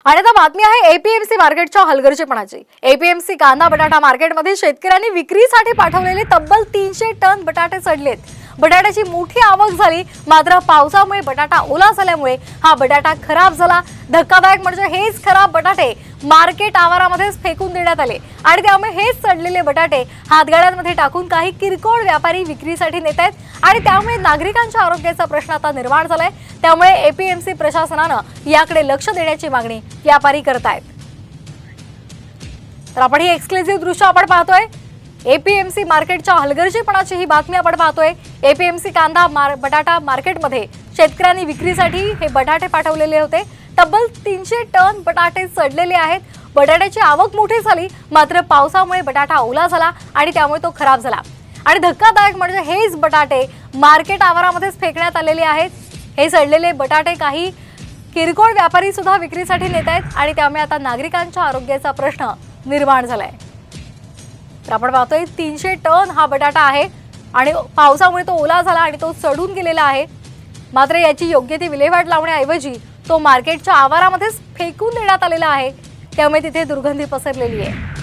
आणि आता बातमी आहे एपीएमसी मार्केटच्या हलगर्जीपणाची। एपीएमसी कांदा बटाटा मार्केटमध्ये शेतकऱ्यांनी विक्रीसाठी पाठवलेले तब्बल 300 टन बटाटे सडलेत। बटाट्याची मोठी आवक झाली, मात्र पावसामुळे बटाटा ओला झाल्यामुळे हा बटाटा खराब झाला। धक्कादायक म्हणजे हेच खराब बटाटे मार्केट आवारामध्येच फेकून देण्यात आले आणि त्यामुळे हेच सडलेले बटाटे हातगाड्यांमध्ये टाकून काही किरकोळ व्यापारी विक्रीसाठी नेत आहेत आणि त्यामुळे नागरिकांच्या आरोग्याचा प्रश्न आता निर्माण झालाय। त्यामुळे एपीएमसी प्रशासनाने याकडे लक्ष देण्याची मागणी व्यापारी करत आहेत। तर आपण ही एक्सक्लुझिव्ह दृश्य आपण पाहतोय। एपीएमसी मार्केटच्या हलगर्जीपणाची ही बातमी आपण पाहतोय। एपीएमसी कांदा बटाटा मार्केटमध्ये शेतकऱ्यांनी विक्रीसाठी हे बटाटे पाठवलेले होते। तब्बल 300 टन बटाटे सडलेले आहेत। बटाट्याची आवक मोठी झाली, मात्र पावसामुळे बटाटा ओला झाला आणि त्यामुळे तो खराब झाला। आणि धक्कादायक म्हणजे हेच बटाटे मार्केट आवारामध्येच फेकण्यात आलेले आहेत। हे सडलेले बटाटे काही किरकोळ व्यापारी सुद्धा विक्रीसाठी नेत आहेत आणि त्यामुळे आता नागरिकांच्या आरोग्याचा प्रश्न निर्माण झालाय। तर आपण पाहतोय 300 टन हा बटाटा आहे आणि पावसामुळे तो ओला झाला आणि तो सडून गेलेला आहे। मात्र याची योग्य ती विल्हेवाट लावण्याऐवजी तो मार्केटच्या आवारामध्येच फेकून देण्यात आलेला आहे, त्यामुळे तिथे दुर्गंधी पसरलेली आहे।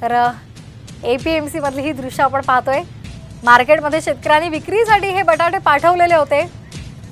तर एपीएमसी मधली ही दृश्य आपण पाहतोय। मार्केटमध्ये शेतकऱ्यांनी विक्रीसाठी हे बटाटे पाठवलेले होते।